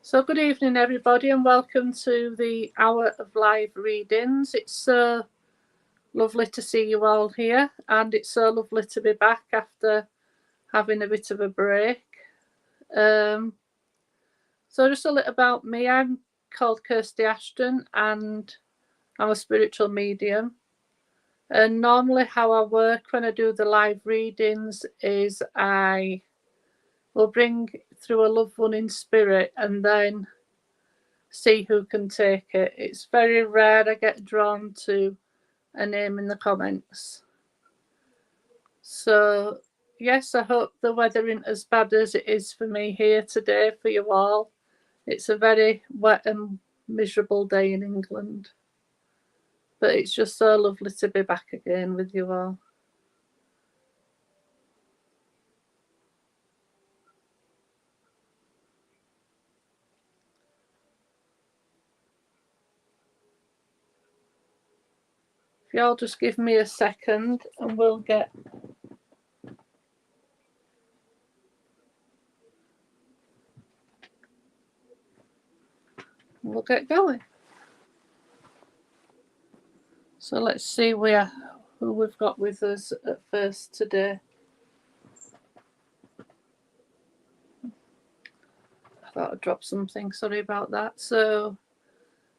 So good evening everybody and welcome to the hour of live readings. It's so lovely to see you all here, and it's so lovely to be back after having a bit of a break. So just a little about me. I'm called Kirsty Ashton and I'm a spiritual medium. And normally how I work when I do the live readings is I will bring through a loved one in spirit and then see who can take it. It's very rare I get drawn to a name in the comments. So yes, I hope the weather isn't as bad as it is for me here today for you all. It's a very wet and miserable day in England, but it's just so lovely to be back again with you all. If y'all just give me a second and we'll get going. So let's see who we've got with us at first today. I thought I'd drop something, sorry about that. So,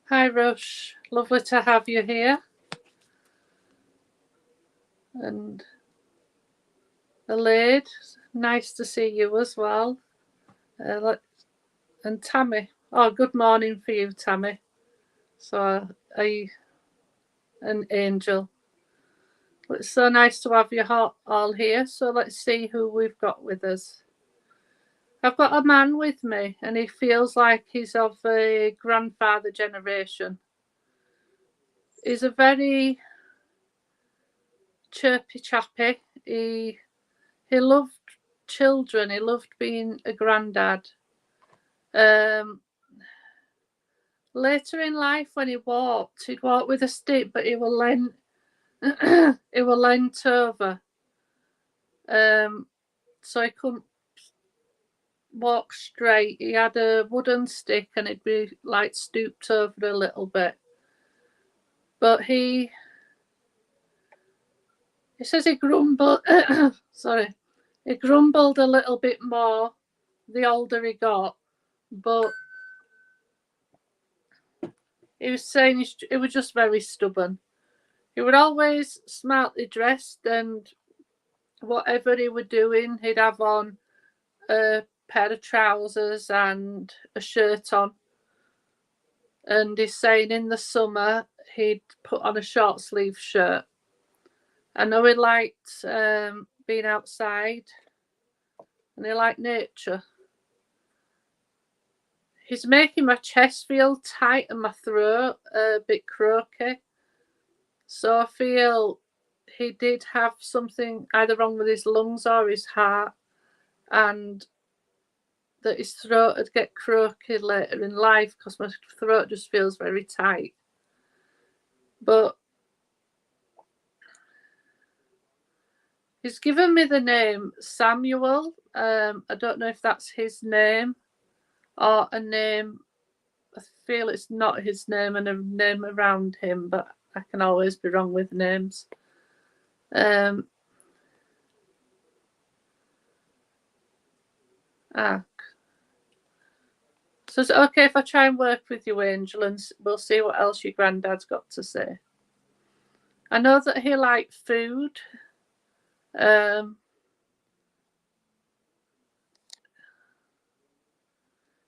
hi Rush, lovely to have you here. And Elaide, nice to see you as well. And Tammy, oh, good morning for you, Tammy. So, an angel. It's so nice to have you all here. So let's see who we've got with us. I've got a man with me and he feels like he's of a grandfather generation. He's a very chirpy chappy. He loved children. He loved being a granddad. Later in life, when he'd walk with a stick, but he will leant over, so he couldn't walk straight. He had a wooden stick, and it'd be like stooped over a little bit. But he says he grumbled. Sorry, he grumbled a little bit more the older he got, but he was saying he was just very stubborn. He would always smartly dressed, and whatever he were doing, he'd have on a pair of trousers and a shirt on. And he's saying in the summer he'd put on a short sleeve shirt. I know he liked being outside and he liked nature. He's making my chest feel tight and my throat a bit croaky. So I feel he did have something either wrong with his lungs or his heart, and that his throat would get croaky later in life because my throat just feels very tight. But he's given me the name Samuel. I don't know if that's his name or a name. I feel it's not his name and a name around him, but I can always be wrong with names. So is it okay if I try and work with you, Angel, and we'll see what else your granddad's got to say? I know that he liked food.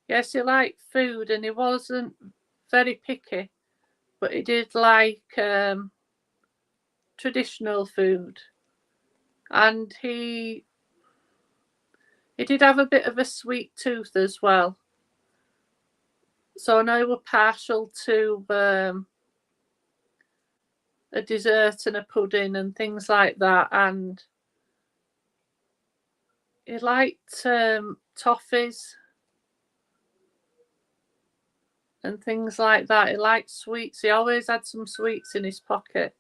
Yes, he liked food and he wasn't very picky, but he did like traditional food. And he did have a bit of a sweet tooth as well. So I know we're partial to a dessert and a pudding and things like that. And he liked toffees and things like that. He liked sweets. He always had some sweets in his pocket.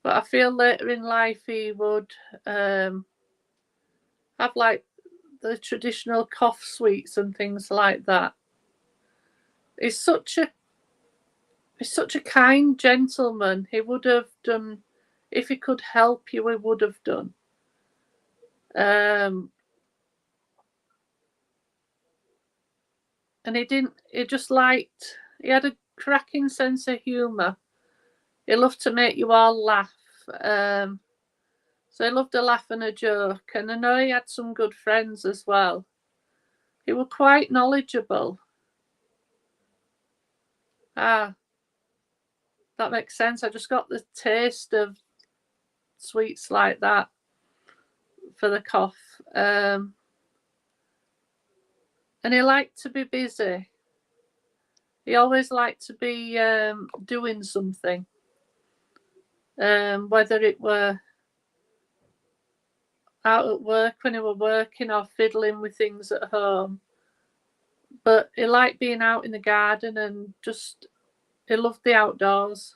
But I feel later in life he would have like the traditional cough sweets and things like that. he's such a kind gentleman. He would have done, if he could help you, he would have done. And he had a cracking sense of humour. He loved to make you all laugh. So he loved a laugh and a joke. And I know he had some good friends as well. He was quite knowledgeable. That makes sense. I just got the taste of sweets like that for the cough. And he liked to be busy. He always liked to be doing something. Whether it were out at work when he were working or fiddling with things at home. But he liked being out in the garden and he loved the outdoors.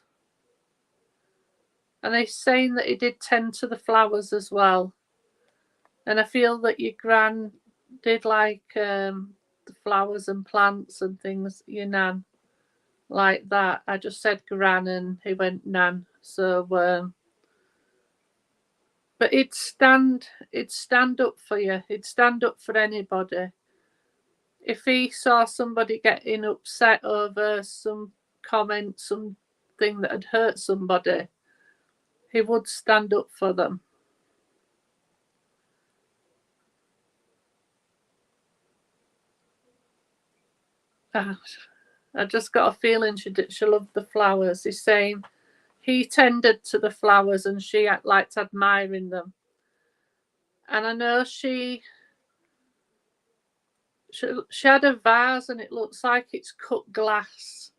And he's saying that he did tend to the flowers as well. And I feel that your gran did like the flowers and plants and things, your nan, like that. I just said gran and he went nan. So, but he'd stand up for you. He'd stand up for anybody. If he saw somebody getting upset over some comment, something that had hurt somebody, he would stand up for them. I just got a feeling she loved the flowers. He's saying he tended to the flowers and she liked admiring them. And I know she had a vase and it looks like it's cut glass.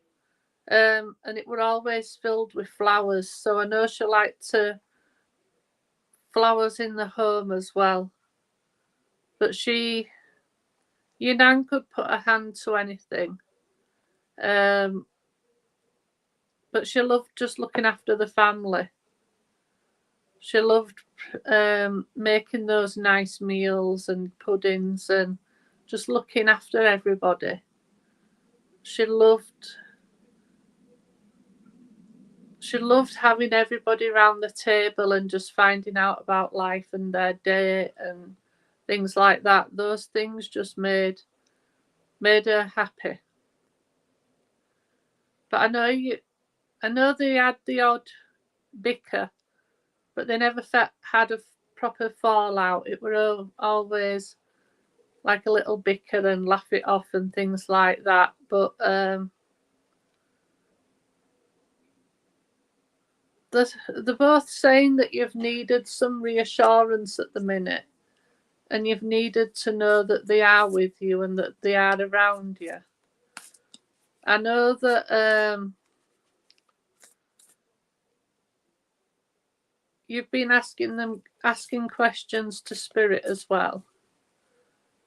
And it were always filled with flowers. So I know she liked flowers in the home as well. But your nan could put a hand to anything. But she loved just looking after the family. She loved making those nice meals and puddings and just looking after everybody. She loved having everybody around the table and just finding out about life and their day and things like that. Those things just made her happy. But I know they had the odd bicker, but they never had a proper fallout. It were always like a little bicker and laugh it off and things like that. But they're both saying that you've needed some reassurance at the minute, and you've needed to know that they are with you and that they are around you. I know that you've been asking questions to Spirit as well,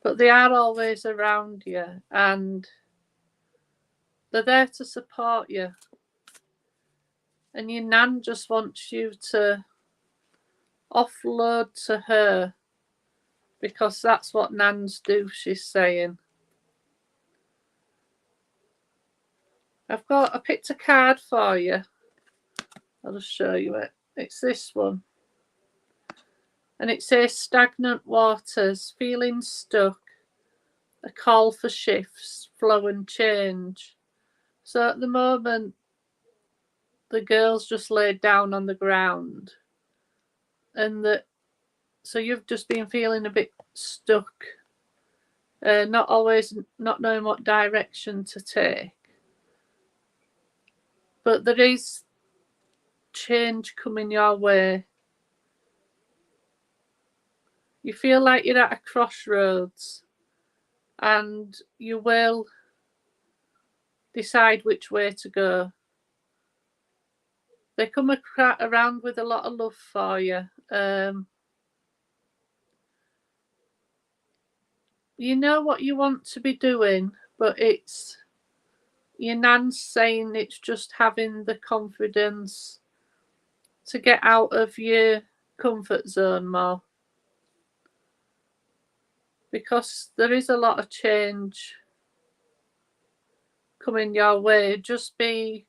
but they are always around you and they're there to support you. And your nan just wants you to offload to her, because that's what nans do, she's saying. I picked a card for you. I'll just show you it. It's this one. And it says stagnant waters, feeling stuck, a call for shifts, flow and change. So at the moment, the girl's just laid down on the ground. And so you've just been feeling a bit stuck, not knowing what direction to take. But there is change coming your way. You feel like you're at a crossroads and you will decide which way to go. They come around with a lot of love for you. You know what you want to be doing, but it's your nan's saying it's just having the confidence to get out of your comfort zone more, because there is a lot of change coming your way, just be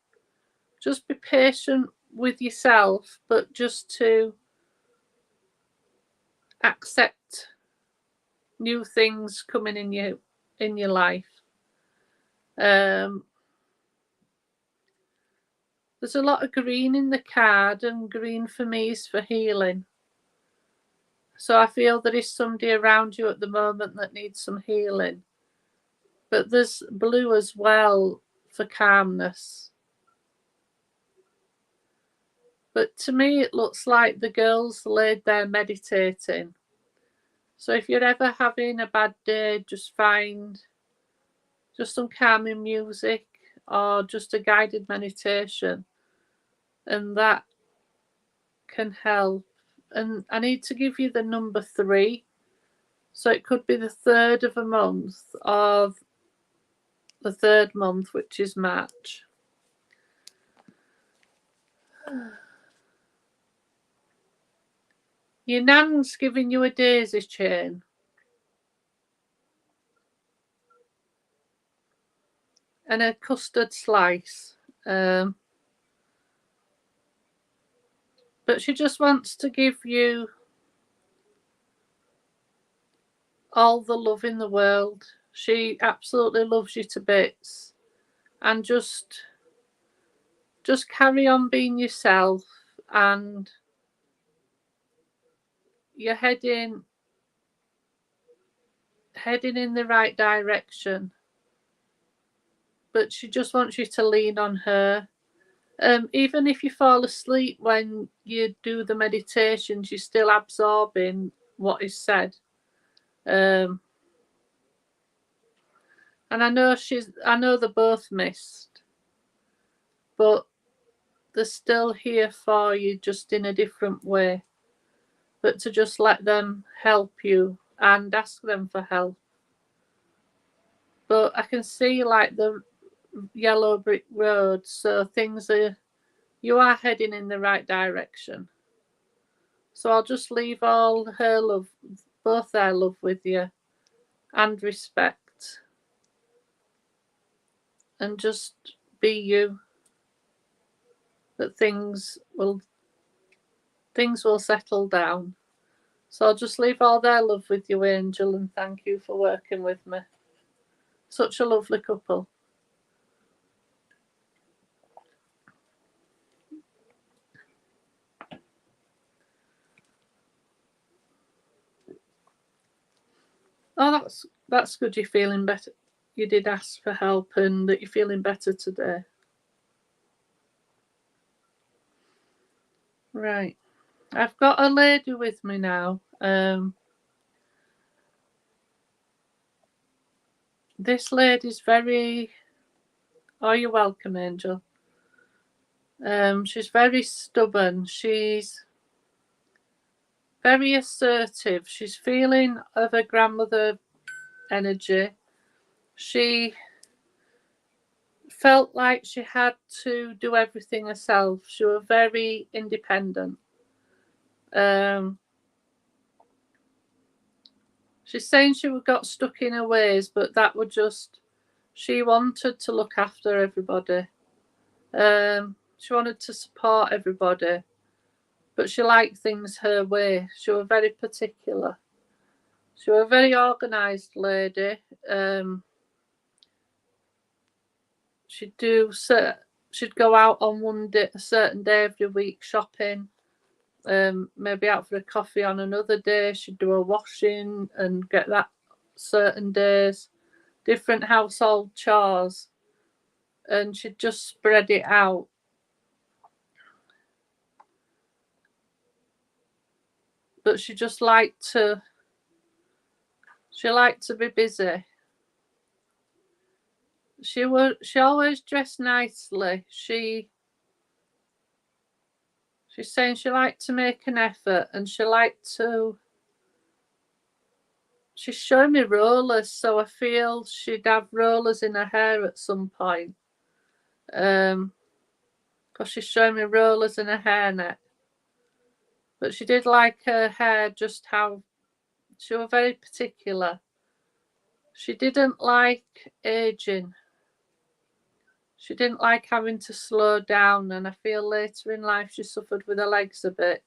patient with yourself, but just to accept new things coming in your life. There's a lot of green in the card, and green for me is for healing. So I feel there is somebody around you at the moment that needs some healing. But there's blue as well for calmness. But to me, it looks like the girl's laid there meditating. So if you're ever having a bad day, just find just some calming music or just a guided meditation, and that can help. And I need to give you the number 3. So it could be the 3rd of a month or the 3rd month, which is March. Your nan's giving you a daisy chain. And a custard slice. But she just wants to give you all the love in the world. She absolutely loves you to bits. And just carry on being yourself, and you're heading in the right direction. But she just wants you to lean on her. Even if you fall asleep when you do the meditations, you're still absorbing what is said. And I know they're both missed, but they're still here for you, just in a different way. But to just let them help you and ask them for help. But I can see like the yellow brick road, so you are heading in the right direction. So I'll just leave all her love, both their love with you, and respect, and just be you. That things will settle down. So I'll just leave all their love with you, Angel, and thank you for working with me. Such a lovely couple. Oh, that's good. You're feeling better. You did ask for help, and that you're feeling better today. Right. I've got a lady with me now. This lady's very... Oh, you're welcome, Angel. She's very stubborn. She's very assertive. She's feeling of her grandmother energy. She felt like she had to do everything herself. She was very independent. She's saying she got stuck in her ways, but that would just... She wanted to look after everybody. She wanted to support everybody, but she liked things her way. She was very particular. She was a very organised lady. She'd go out on a certain day every week shopping. Maybe out for a coffee on another day. She'd do a washing and get that certain days. Different household chores. And she'd just spread it out. But she just liked to be busy. She always dressed nicely. She's saying she liked to make an effort, and she liked to... She's showing me rollers, so I feel she'd have rollers in her hair at some point. Because she's showing me rollers in her hairnet. But she did like her hair just how... She was very particular. She didn't like aging. she didn't like having to slow down, and I feel later in life she suffered with her legs a bit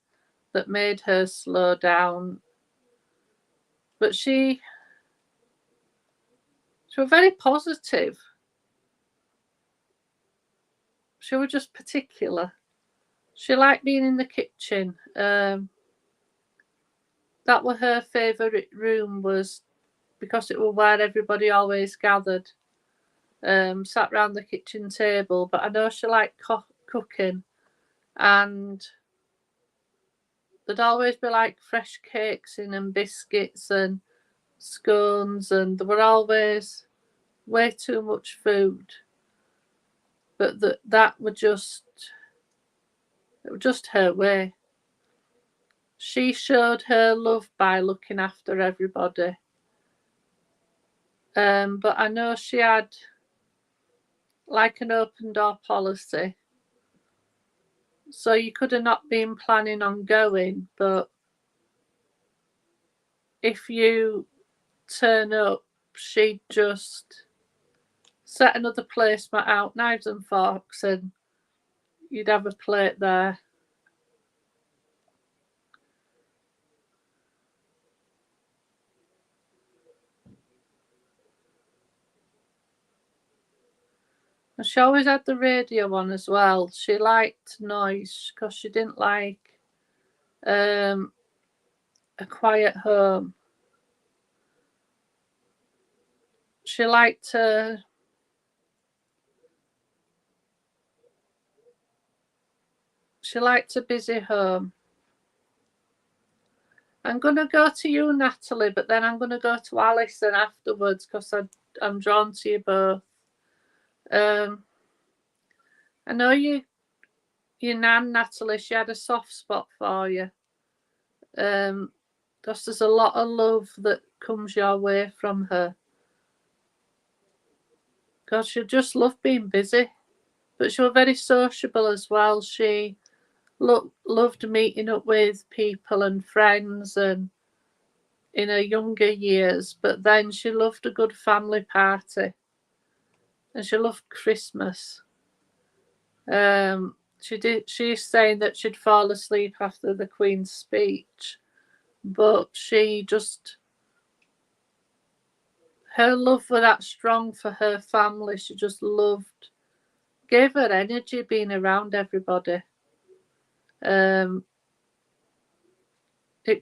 that made her slow down. But she was very positive. She was just particular. She liked being in the kitchen. That was her favourite room, was because it was where everybody always gathered, sat round the kitchen table. But I know she liked cooking, and there'd always be like fresh cakes in and biscuits and scones, and there were always way too much food. But that was just her way. She showed her love by looking after everybody. But I know she had like an open door policy. So you could have not been planning on going, but if you turn up, she'd just set another placemat out, knives and forks, and you'd have a plate there. And she always had the radio on as well. She liked noise because she didn't like a quiet home. She liked a busy home. I'm going to go to you, Natalie, but then I'm going to go to Alison afterwards because I'm drawn to you both. I know your nan, Natalie, she had a soft spot for you. Because there's a lot of love that comes your way from her. Because she just loved being busy. But she was very sociable as well. She loved meeting up with people and friends, and in her younger years. But then she loved a good family party. And she loved Christmas. She's saying that she'd fall asleep after the Queen's speech, but her love was that strong for her family. She just gave her energy being around everybody. It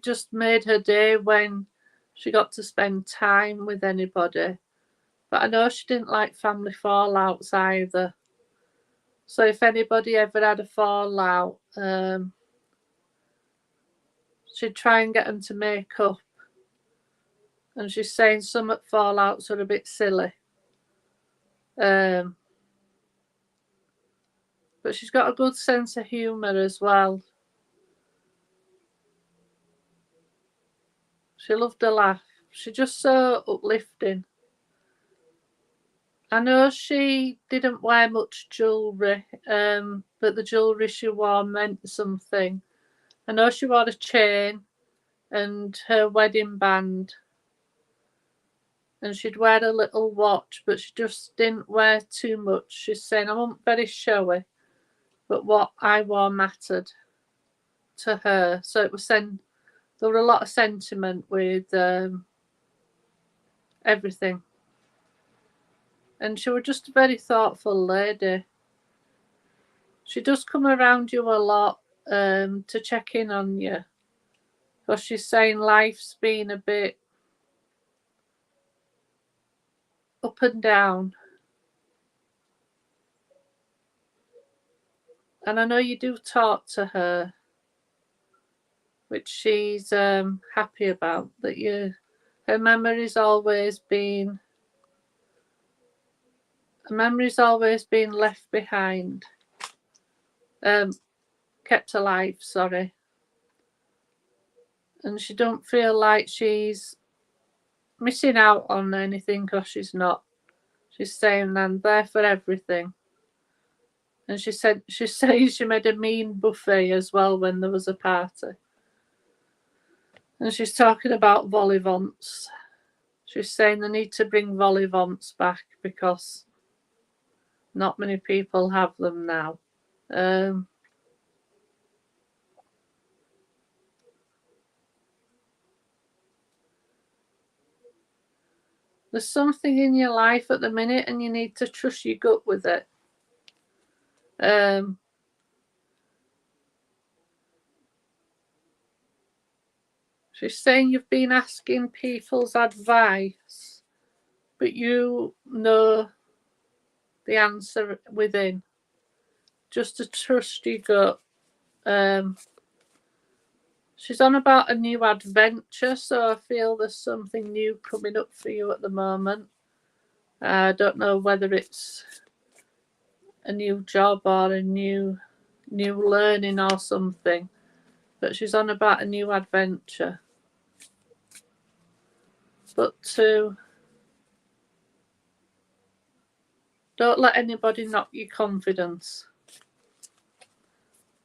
just made her day when she got to spend time with anybody. But I know she didn't like family fallouts either. So if anybody ever had a fallout, she'd try and get them to make up. And she's saying some fallouts are a bit silly. But she's got a good sense of humour as well. She loved a laugh. She's just so uplifting. I know she didn't wear much jewellery, but the jewellery she wore meant something. I know she wore a chain and her wedding band. And she'd wear a little watch, but she just didn't wear too much. She's saying, I wasn't very showy, but what I wore mattered to her. So it was there were a lot of sentiment with everything. And she was just a very thoughtful lady. She does come around you a lot to check in on you. Because she's saying life's been a bit up and down. And I know you do talk to her, which she's happy about, that her memory's always been left behind, kept alive, sorry. And she don't feel like she's missing out on anything, because she's not. She's saying I'm there for everything. And she says she made a mean buffet as well when there was a party. And she's talking about vol-au-vents. She's saying they need to bring vol-au-vents back because Not many people have them now. There's something in your life at the minute and you need to trust your gut with it. She's saying you've been asking people's advice, but you know the answer within. Just to trust your gut. She's on about a new adventure, so I feel there's something new coming up for you at the moment. I don't know whether it's a new job or a new learning or something, but she's on about a new adventure. But don't let anybody knock your confidence.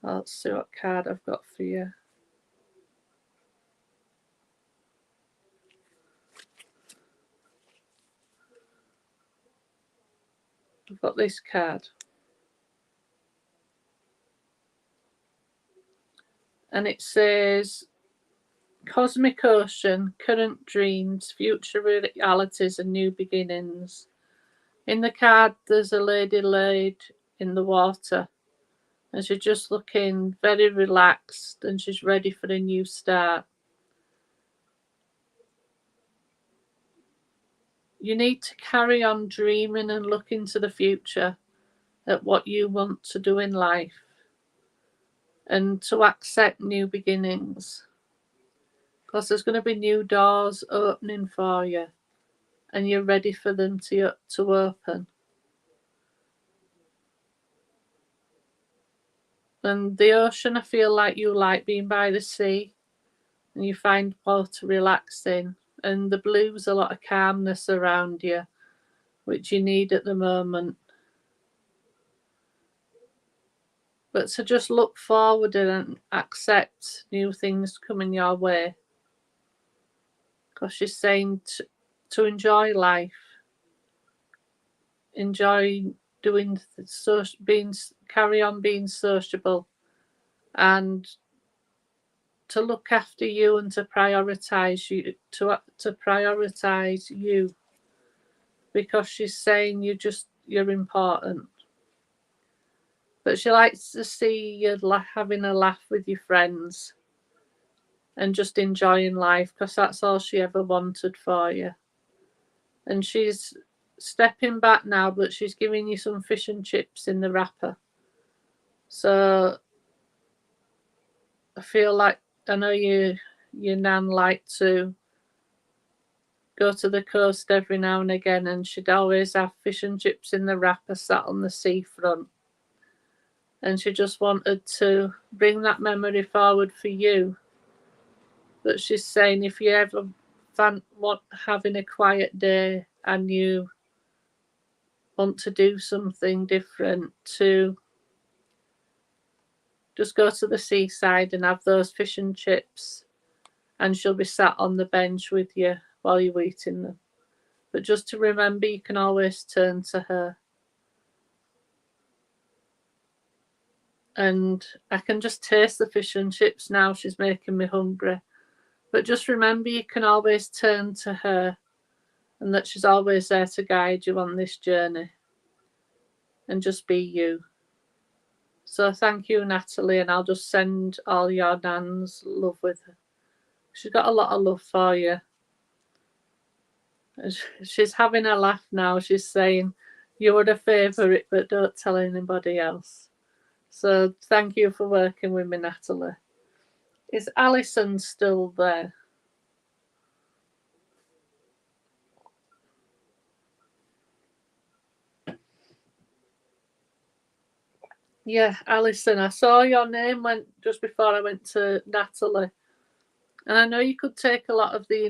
Let's see what card I've got for you. I've got this card. And it says, Cosmic Ocean, Current Dreams, Future Realities and New Beginnings. In the card, there's a lady laid in the water. And she's just looking very relaxed and she's ready for a new start. You need to carry on dreaming and look into the future at what you want to do in life and to accept new beginnings. Because there's going to be new doors opening for you and you're ready for them to open. And the ocean, I feel like you like being by the sea and you find water relaxing. And the blue's a lot of calmness around you, which you need at the moment. But to just look forward and accept new things coming your way. Because she's saying to enjoy life. Enjoy doing, carry on being sociable. And to look after you and to prioritise you, to prioritise you. Because she's saying you're important. But she likes to see you having a laugh with your friends and just enjoying life, because that's all she ever wanted for you. And she's stepping back now, but she's giving you some fish and chips in the wrapper. So I feel like, I know your nan liked to go to the coast every now and again, and she'd always have fish and chips in the wrapper sat on the seafront. And she just wanted to bring that memory forward for you. But she's saying if you ever want having a quiet day and you want to do something different, to just go to the seaside and have those fish and chips, and she'll be sat on the bench with you while you're eating them. But just to remember, you can always turn to her. And I can just taste the fish and chips now. She's making me hungry. But just remember, you can always turn to her, and that she's always there to guide you on this journey. And just be you. So thank you, Natalie, and I'll just send all your nans love with her. She's got a lot of love for you. She's having a laugh now. She's saying, you're a favourite, but don't tell anybody else. So thank you for working with me, Natalie. Is Alison still there? Yeah, Alison, I saw your name went just before I went to Natalie. And I know you could take a lot of the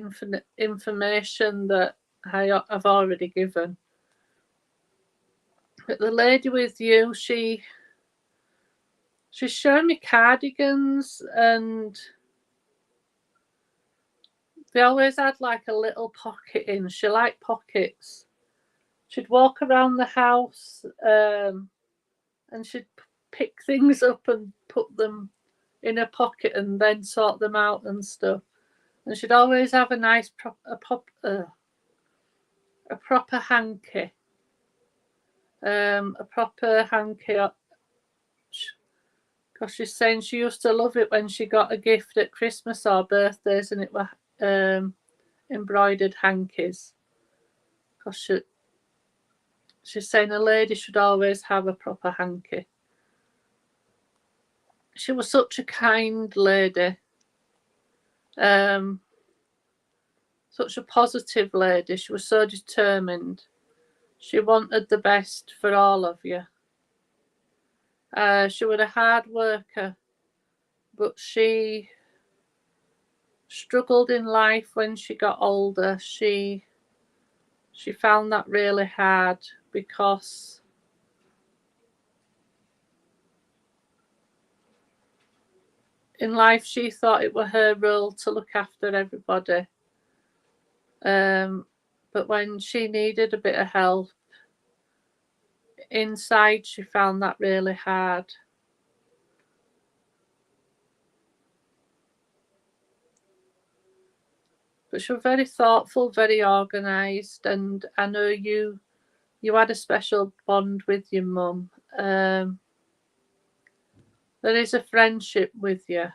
information that I've already given. But the lady with you, she's showing me cardigans, and they always had like a little pocket in. She liked pockets. she'd walk around the house and she'd pick things up and put them in her pocket and then sort them out and stuff. And she'd always have a nice a proper hanky. A proper hanky. Because she's saying she used to love it when she got a gift at Christmas or birthdays and it were embroidered hankies. Because she's saying a lady should always have a proper hanky. She was such a kind lady. Such a positive lady. She was so determined. She wanted the best for all of you. She was a hard worker, but she struggled in life when she got older. She found that really hard because in life she thought it was her role to look after everybody. But when she needed a bit of help, inside she found that really hard. But she was very thoughtful, very organised, and I know you had a special bond with your mum. There is a friendship with you.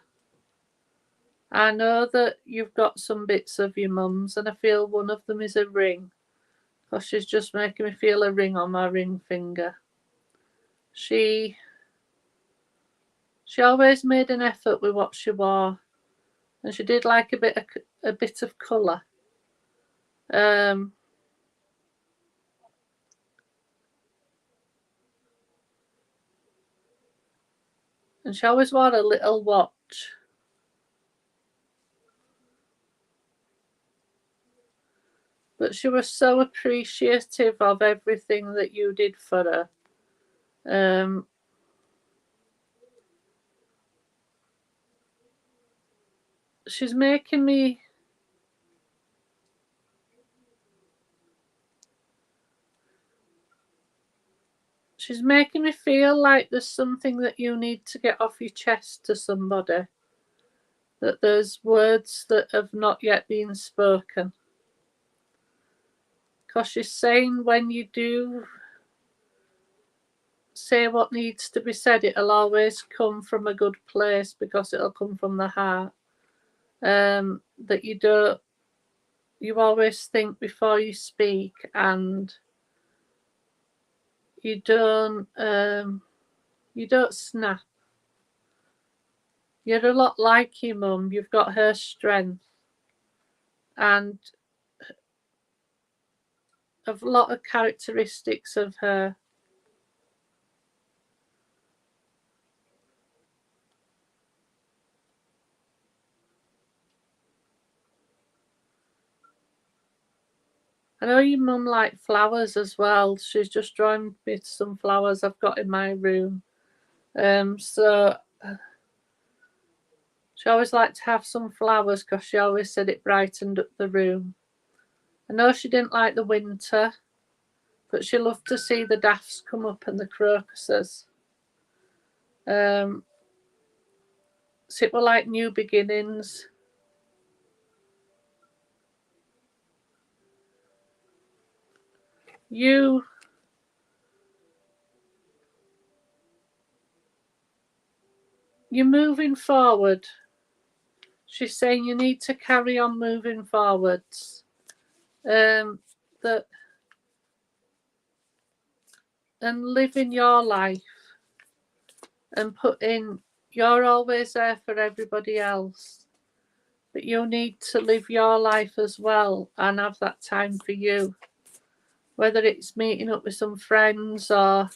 I know that you've got some bits of your mum's, and I feel one of them is a ring, because she's just making me feel a ring on my ring finger. She always made an effort with what she wore, and she did like a bit of colour. And she always wore a little watch. But she was so appreciative of everything that you did for her. She's making me feel like there's something that you need to get off your chest to somebody. That there's words that have not yet been spoken. Because she's saying when you do say what needs to be said, it'll always come from a good place because it'll come from the heart. That you always think before you speak, and you don't snap. You're a lot like your mum. You've got her strength and a lot of characteristics of her. I know your mum liked flowers as well. She's just drawn me some flowers I've got in my room. So she always liked to have some flowers because she always said it brightened up the room. I know she didn't like the winter, but she loved to see the daffs come up and the crocuses. So it were like new beginnings. You're moving forward. She's saying you need to carry on moving forwards. And living your life and you're always there for everybody else, but you need to live your life as well and have that time for you, whether it's meeting up with some friends or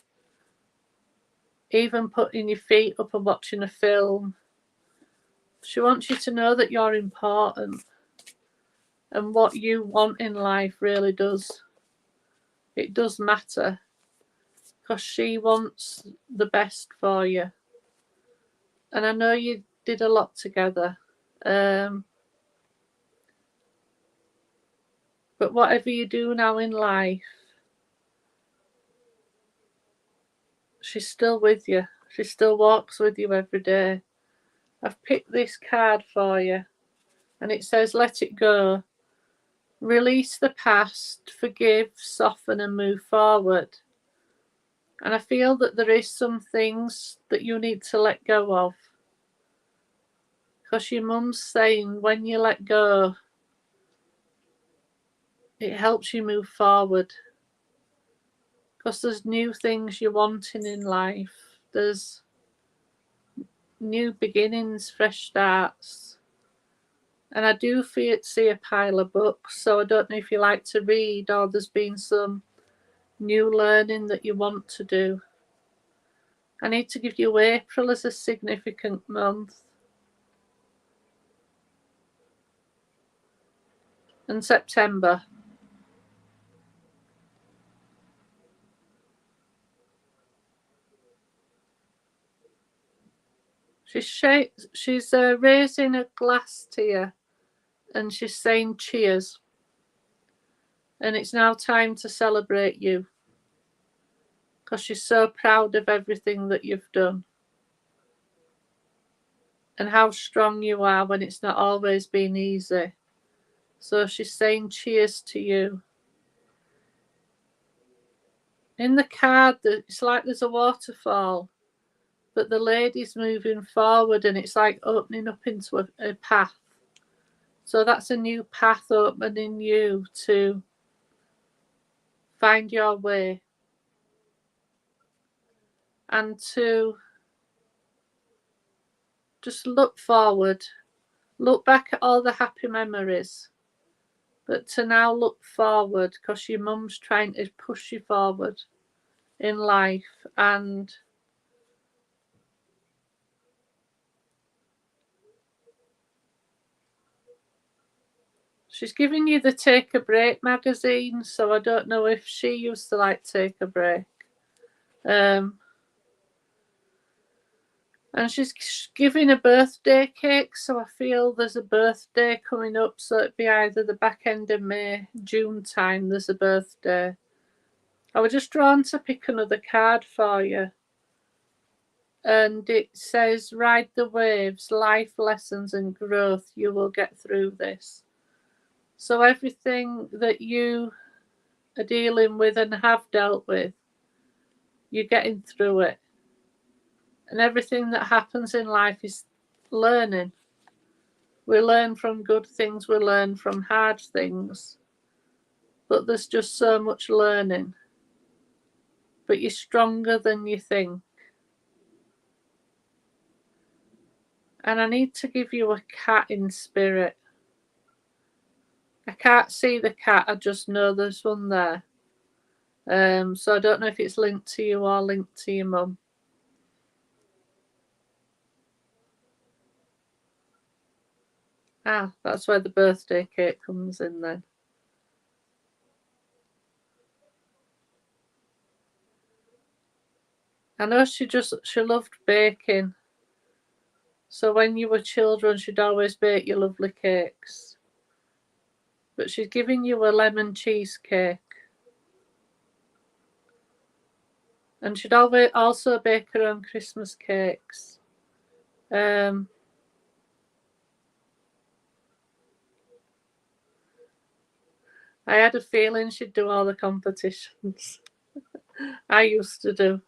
even putting your feet up and watching a film. She wants you to know that you're important and what you want in life really does. It does matter because she wants the best for you. And I know you did a lot together. But whatever you do now in life, she's still with you. She still walks with you every day. I've picked this card for you, and it says, let it go. Release the past, forgive, soften, and move forward. And I feel that there is some things that you need to let go of. Because your mum's saying when you let go, it helps you move forward. Because there's new things you're wanting in life. There's new beginnings, fresh starts. And I do see a pile of books, so I don't know if you like to read or there's been some new learning that you want to do. I need to give you April as a significant month. And September. She's raising a glass to you and she's saying cheers. And it's now time to celebrate you. Because she's so proud of everything that you've done. And how strong you are when it's not always been easy. So she's saying cheers to you. In the card, it's like there's a waterfall. But the lady's moving forward and it's like opening up into a path. So that's a new path opening you to find your way. And to just look forward. Look back at all the happy memories. But to now look forward because your mum's trying to push you forward in life. And she's giving you the Take a Break magazine, so I don't know if she used to like Take a Break. And she's giving a birthday cake, so I feel there's a birthday coming up, so it'd be either the back end of May, June time, there's a birthday. I was just drawn to pick another card for you. And it says, ride the waves, life lessons and growth, you will get through this. So everything that you are dealing with and have dealt with, you're getting through it. And everything that happens in life is learning. We learn from good things, we learn from hard things. But there's just so much learning. But you're stronger than you think. And I need to give you a cat in spirit. I can't see the cat, I just know there's one there. So I don't know if it's linked to you or linked to your mum. Ah, that's where the birthday cake comes in then. I know she loved baking. So when you were children, she'd always bake you lovely cakes. But she's giving you a lemon cheesecake. And she'd always also bake her own Christmas cakes. I had a feeling she'd do all the competitions. I used to do.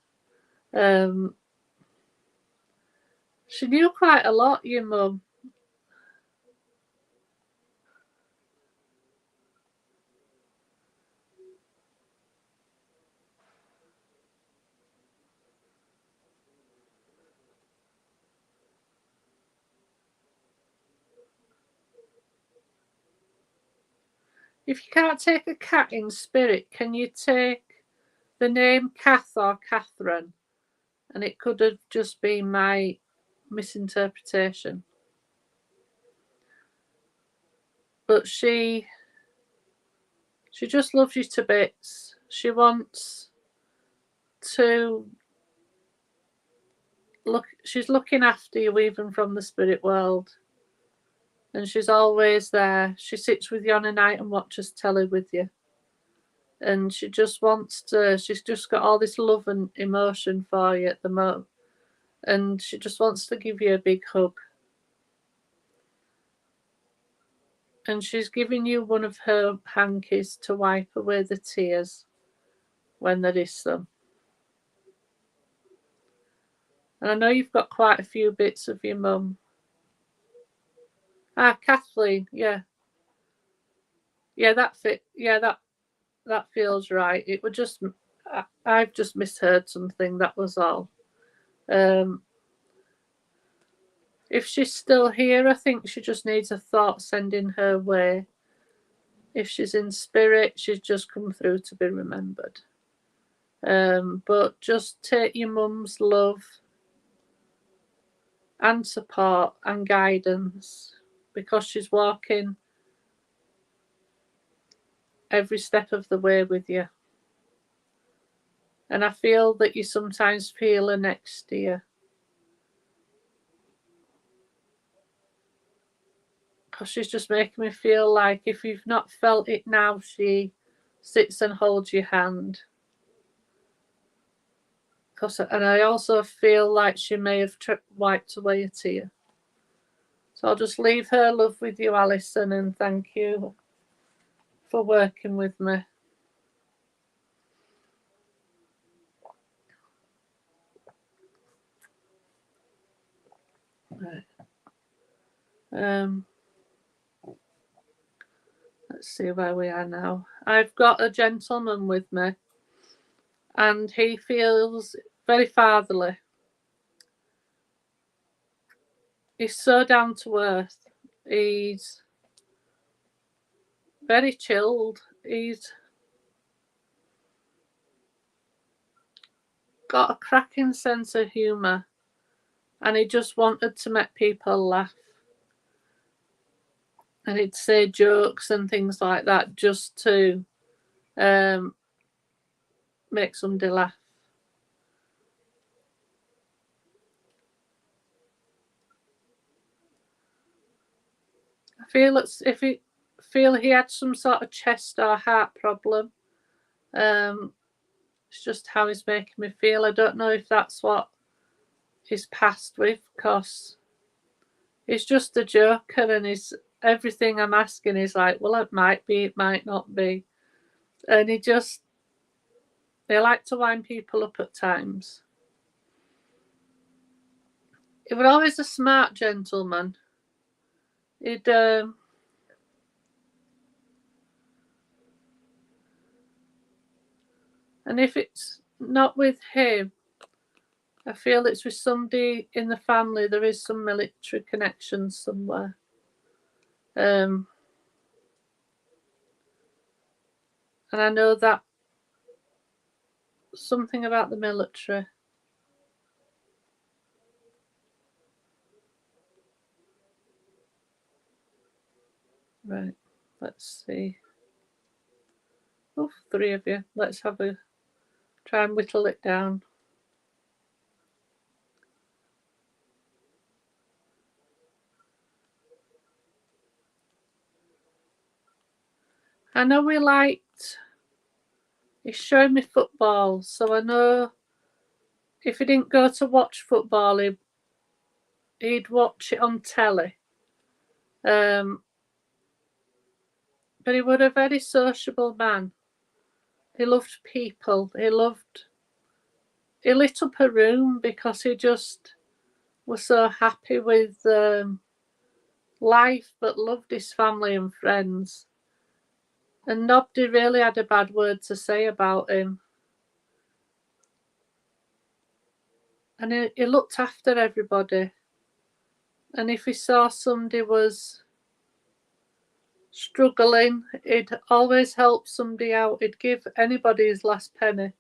She knew quite a lot, your mum. If you can't take a cat in spirit, can you take the name Kath or Catherine? And it could have just been my misinterpretation. But she just loves you to bits. She wants to look, she's looking after you even from the spirit world. And she's always there. She sits with you on a night and watches telly with you. and she just wants to, she's just got all this love and emotion for you at the moment, and she just wants to give you a big hug. And she's giving you one of her hankies to wipe away the tears when there is some. And I know you've got quite a few bits of your mum. Ah, Kathleen, yeah. Yeah, that fit. Yeah, that feels right. It would just, I've just misheard something, that was all. If she's still here, I think she just needs a thought sending her way. If she's in spirit, she's just come through to be remembered. But just take your mum's love and support and guidance, because she's walking every step of the way with you. And I feel that you sometimes feel her next to you, because she's just making me feel like if you've not felt it now, she sits and holds your hand. And I also feel like she may have wiped away a tear. So I'll just leave her love with you, Alison, and thank you for working with me. Right. Let's see where we are now. I've got a gentleman with me, and he feels very fatherly. He's so down to earth. He's very chilled. He's got a cracking sense of humour, and he just wanted to make people laugh. And he'd say jokes and things like that just to make somebody laugh. I feel if he had some sort of chest or heart problem. It's just how he's making me feel. I don't know if that's what he's passed with, because he's just a joker, and he's everything I'm asking is like, well, it might be, it might not be. And they like to wind people up at times. He was always a smart gentleman. He'd and if it's not with him, I feel it's with somebody in the family. There is some military connection somewhere. And I know that something about the military. Right, let's see. Oh, 3 of you. Let's try and whittle it down. I know he's showing me football, so I know if he didn't go to watch football, he'd watch it on telly. But he was a very sociable man. He loved people. He lit up a room because he just was so happy with life, but loved his family and friends. And nobody really had a bad word to say about him. And he looked after everybody. And if he saw somebody was struggling, he'd always help somebody out. He'd give anybody his last penny.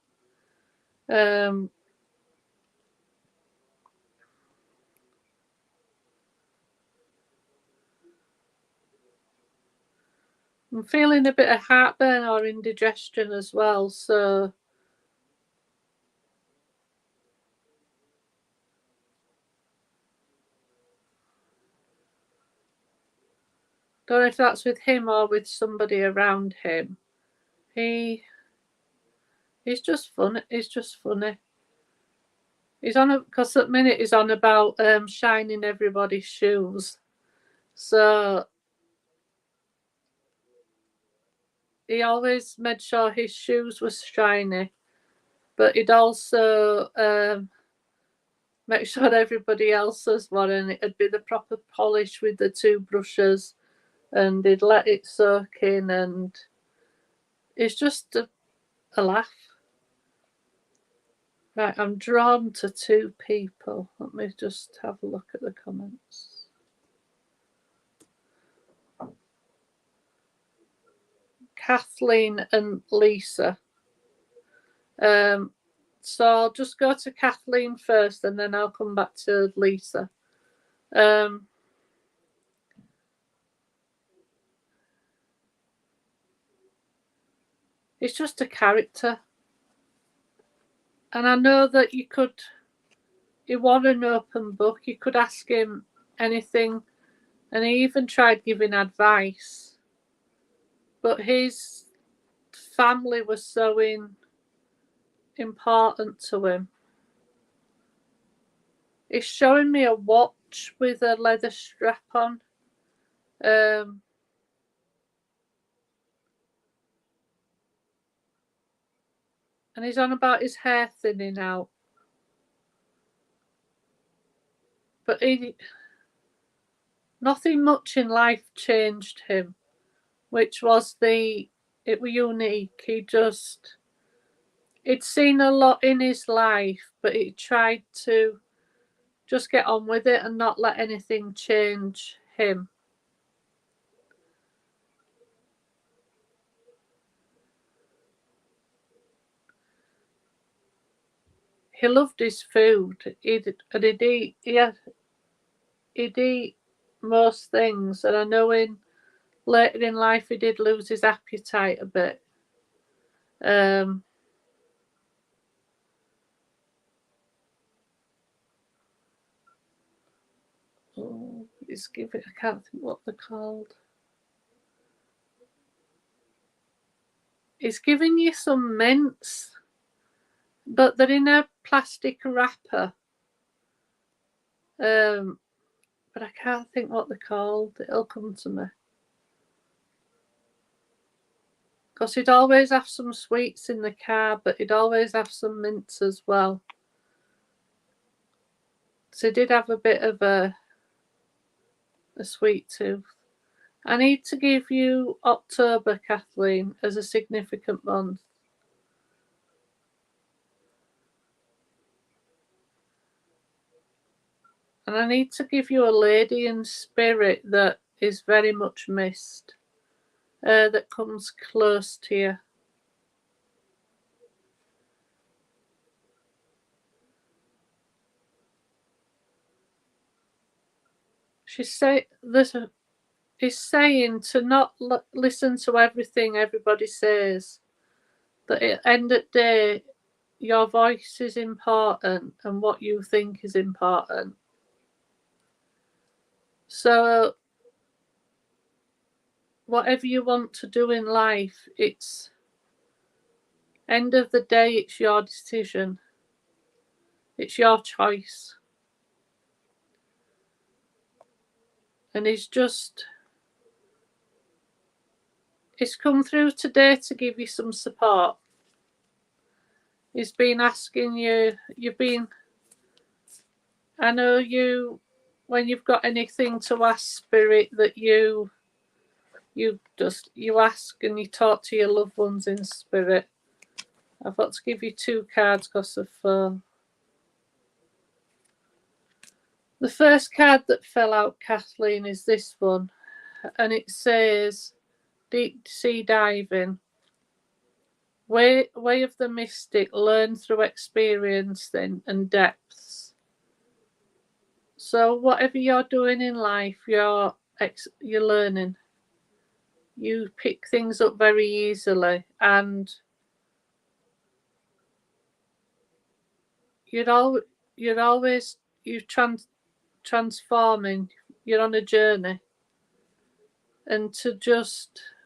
I'm feeling a bit of heartburn or indigestion as well, so don't know if that's with him or with somebody around him. He He's just funny. He's just funny. He's on because at the minute he's on about shining everybody's shoes. So he always made sure his shoes were shiny, but he'd also make sure everybody else's one, and it'd be the proper polish with the 2 brushes, and he'd let it soak in, and it's just a laugh. Right, I'm drawn to 2 people. Let me just have a look at the comments. Kathleen and Lisa. So I'll just go to Kathleen first, and then I'll come back to Lisa. It's just a character. And I know that he was an open book. You could ask him anything, and he even tried giving advice. But his family was so important to him. He's showing me a watch with a leather strap on. And he's on about his hair thinning out. But nothing much in life changed him, which was it was unique. He'd seen a lot in his life, but he tried to just get on with it and not let anything change him. He loved his food. He'd eat most things, and I know later in life he did lose his appetite a bit. I can't think what they're called. He's giving you some mints, but they're in a plastic wrapper. But I can't think what they're called. It'll come to me. Because he'd always have some sweets in the car, but he'd always have some mints as well. So he did have a bit of a sweet tooth. I need to give you October, Kathleen, as a significant month. And I need to give you a lady in spirit that is very much missed, that comes close to you. He's saying to not listen to everything everybody says. That at the end of the day, your voice is important and what you think is important. So whatever you want to do in life, it's end of the day, it's your decision. It's your choice. And he's come through today to give you some support. He's been asking you, I know you, when you've got anything to ask Spirit, that you ask and you talk to your loved ones in spirit. I've got to give you 2 cards because of the first card that fell out, Kathleen, is this one, and it says deep sea diving, way of the mystic, learn through experience and depths. So whatever you're doing in life, you're learning. You pick things up very easily, and you're transforming. You're on a journey, and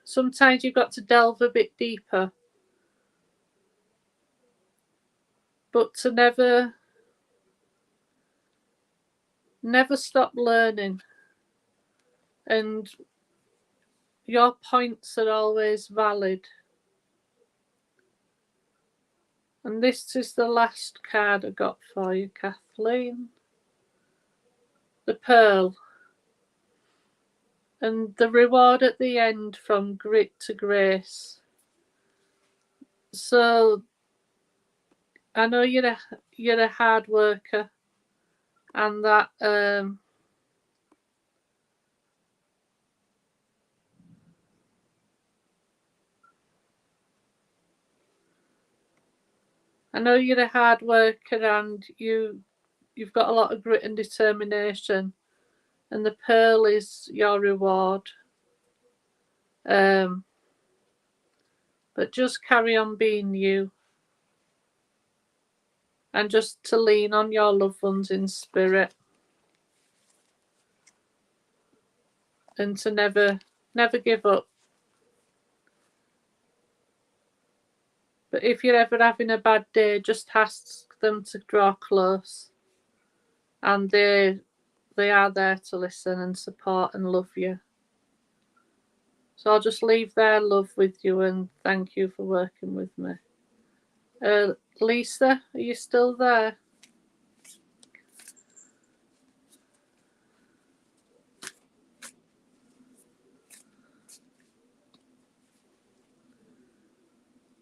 sometimes you've got to delve a bit deeper. but to never stop learning, and your points are always valid. And this is the last card I got for you, Kathleen. The Pearl. And the reward at the end, from grit to grace. So I know you're a hard worker, and that I know you're a hard worker, and you've got a lot of grit and determination, and the Pearl is your reward. But just carry on being you, and just to lean on your loved ones in spirit, and to never give up. But if you're ever having a bad day, just ask them to draw close, and they are there to listen and support and love you. So I'll just leave their love with you, and thank you for working with me. Lisa, are you still there?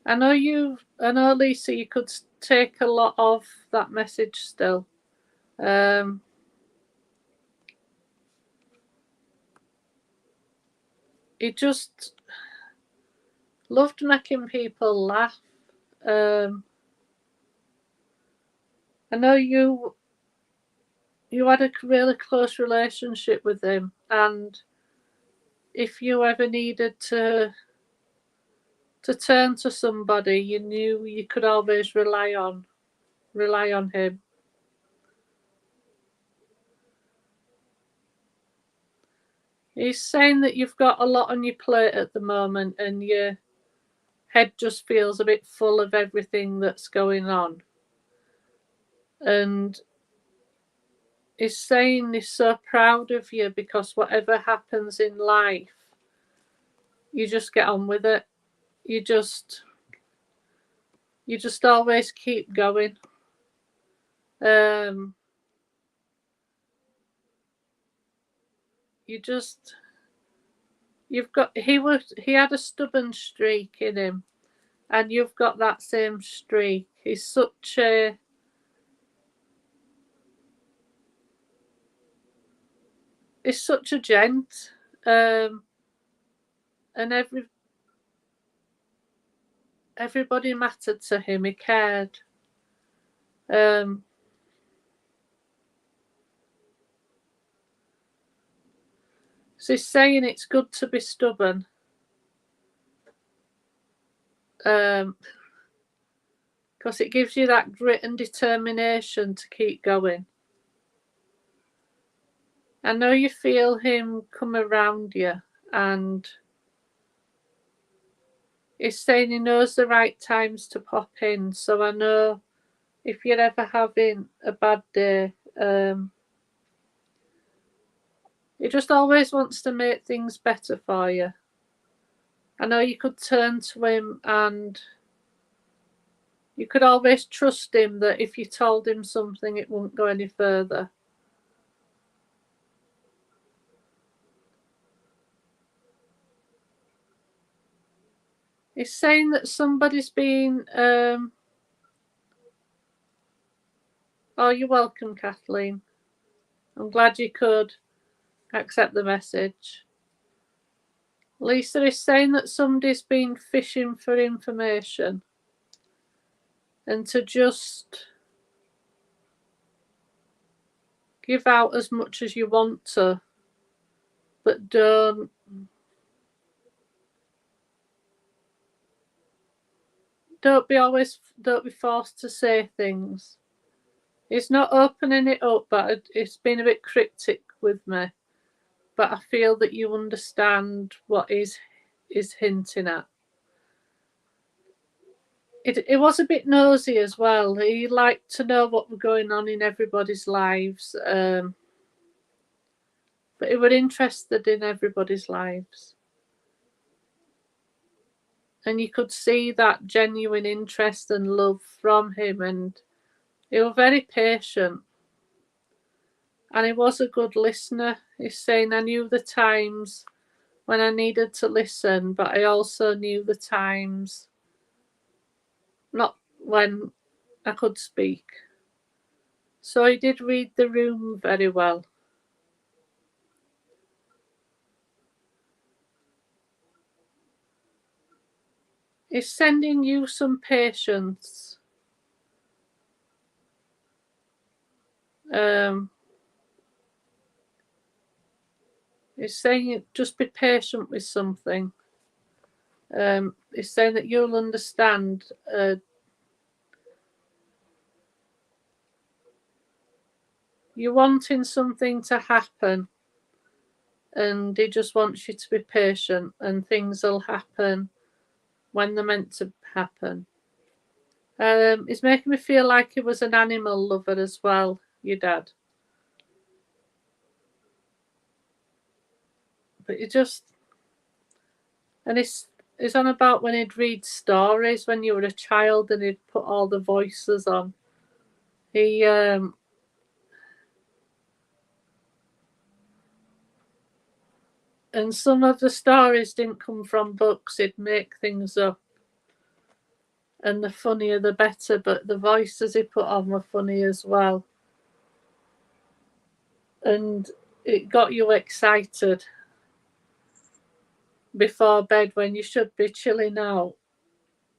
I know, Lisa, you could take a lot of that message still. He just loved making people laugh. I know you had a really close relationship with him, and if you ever needed to turn to somebody, you knew you could always rely on him. He's saying that you've got a lot on your plate at the moment, and your head just feels a bit full of everything that's going on. And he's saying he's so proud of you, because whatever happens in life, you just get on with it. You just always keep going. He had a stubborn streak in him, and you've got that same streak. He's such a gent, and everybody mattered to him. He cared. So he's saying it's good to be stubborn, because it gives you that grit and determination to keep going. I know you feel him come around you, and he's saying he knows the right times to pop in. So I know if you're ever having a bad day, he just always wants to make things better for you. I know you could turn to him, and you could always trust him that if you told him something, it wouldn't go any further. He's saying that somebody's been... Oh, you're welcome, Kathleen. I'm glad you could accept the message. Lisa is saying that somebody's been fishing for information, and to just give out as much as you want to, but don't be forced to say things. It's not opening it up, but it's been a bit cryptic with me. But I feel that you understand what is hinting at. It was a bit nosy as well. He liked to know what was going on in everybody's lives. But he was interested in everybody's lives. And you could see that genuine interest and love from him, and he was very patient. And he was a good listener. He's saying, I knew the times when I needed to listen, but I also knew the times not when I could speak. So he did read the room very well. He's sending you some patience. He's saying just be patient with something. He's saying that you'll understand. You're wanting something to happen, and he just wants you to be patient, and things will happen when they're meant to happen. It's making me feel like he was an animal lover as well, your dad. But you just... And it's on about when he'd read stories when you were a child and he'd put all the voices on. He... and some of the stories didn't come from books, he'd make things up. And the funnier the better, but the voices he put on were funny as well. And it got you excited before bed when you should be chilling out.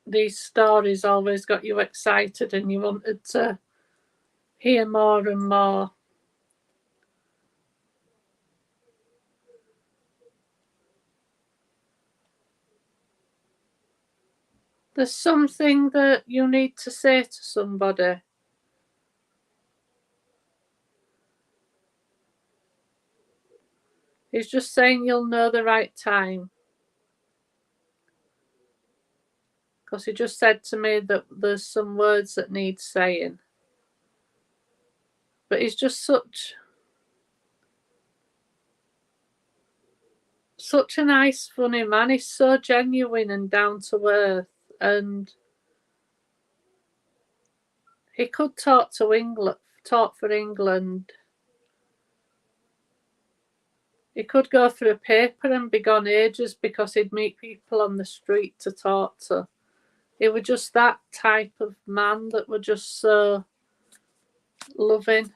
These stories always got you excited and you wanted to hear more and more. There's something that you need to say to somebody. He's just saying you'll know the right time. Because he just said to me that there's some words that need saying. But he's just such a nice, funny man. He's so genuine and down to earth. And he could talk for England. He could go through a paper and be gone ages because he'd meet people on the street to talk to. He was just that type of man that were just so loving.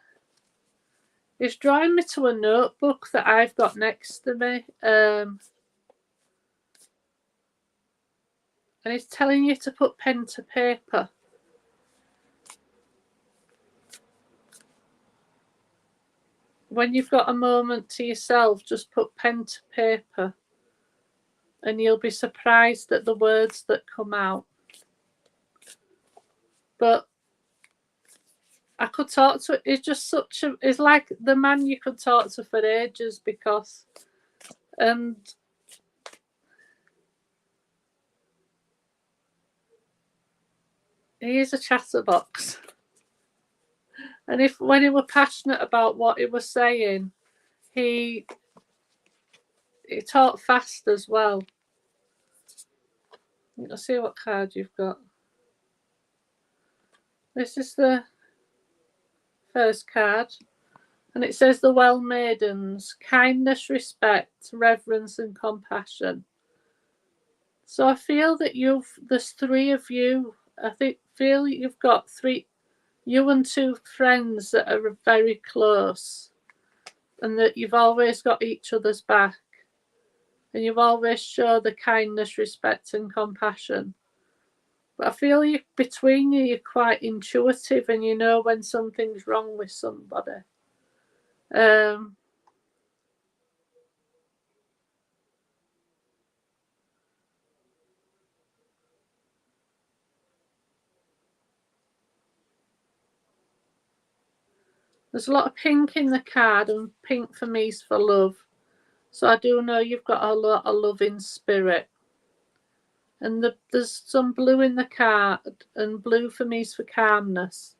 He's drawing me to a notebook that I've got next to me. And he's telling you to put pen to paper. When you've got a moment to yourself, just put pen to paper. And you'll be surprised at the words that come out. But I could talk to... He's just such a... He's like the man you could talk to for ages because... And... He is a chatterbox. And when he was passionate about what he was saying, he talked fast as well. Let's see what card you've got. This is the first card. And it says the well maidens, kindness, respect, reverence and compassion. So I feel that there's three of you. Feel you've got you and two friends that are very close and that you've always got each other's back and you've always shown the kindness, respect and compassion. But I feel between you, you're quite intuitive and you know when something's wrong with somebody. There's a lot of pink in the card, and pink for me is for love. So I do know you've got a lot of loving spirit. And there's some blue in the card, and blue for me is for calmness.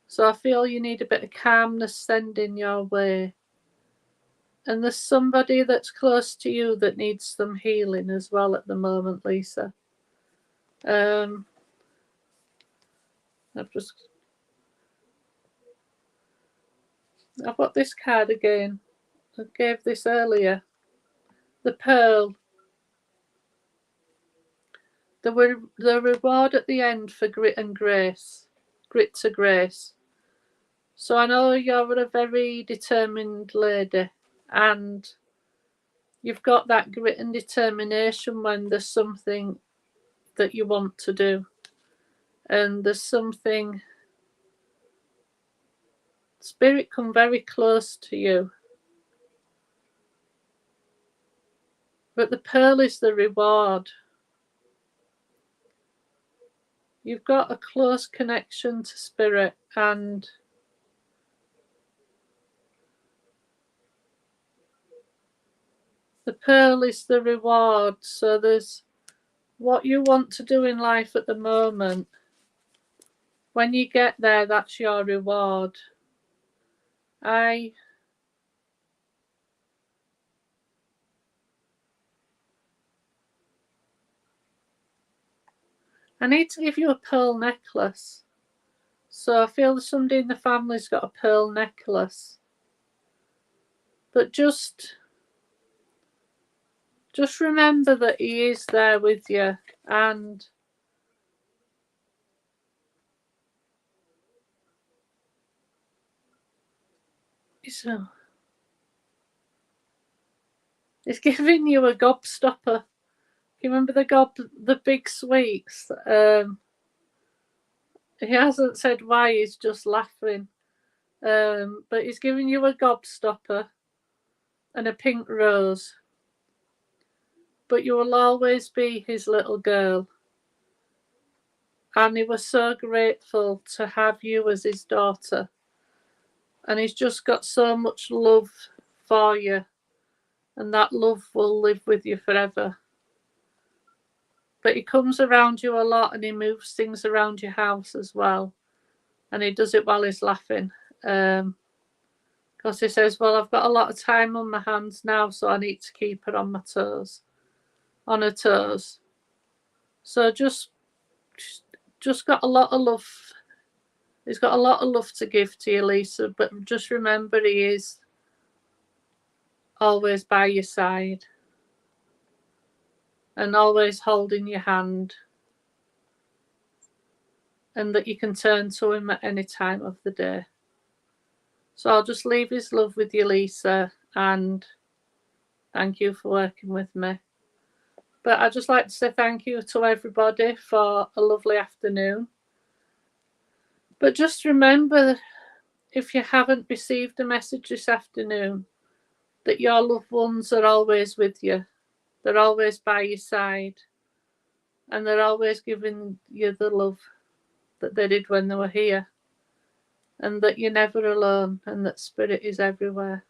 So I feel you need a bit of calmness sending your way. And there's somebody that's close to you that needs some healing as well at the moment, Lisa. I've got this card again. I gave this earlier. The Pearl. The reward at the end for grit and grace. Grit to grace. So I know you're a very determined lady, and you've got that grit and determination when there's something that you want to do, and there's something. Spirit come very close to you, but the pearl is the reward. You've got a close connection to Spirit, and the pearl is the reward. So there's what you want to do in life at the moment. When you get there, that's your reward. I need to give you a pearl necklace. So I feel somebody in the family's got a pearl necklace. But just remember that he is there with you, and he's giving you a gobstopper. You remember the big sweets? He hasn't said why, he's just laughing. But he's giving you a gobstopper and a pink rose. But you will always be his little girl. And he was so grateful to have you as his daughter. And he's just got so much love for you. And that love will live with you forever. But he comes around you a lot, and he moves things around your house as well. And he does it while he's laughing. Because he says, well, I've got a lot of time on my hands now, so I need to keep her on her toes. So just got a lot of love. He's got a lot of love to give to you, Lisa, but just remember he is always by your side and always holding your hand, and that you can turn to him at any time of the day. So I'll just leave his love with you, Lisa, and thank you for working with me. But I'd just like to say thank you to everybody for a lovely afternoon. But just remember, if you haven't received a message this afternoon, that your loved ones are always with you. They're always by your side. And they're always giving you the love that they did when they were here. And that you're never alone, and that Spirit is everywhere.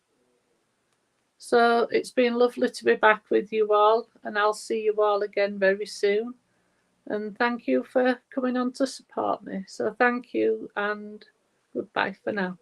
So it's been lovely to be back with you all, and I'll see you all again very soon. And thank you for coming on to support me. So thank you, and goodbye for now.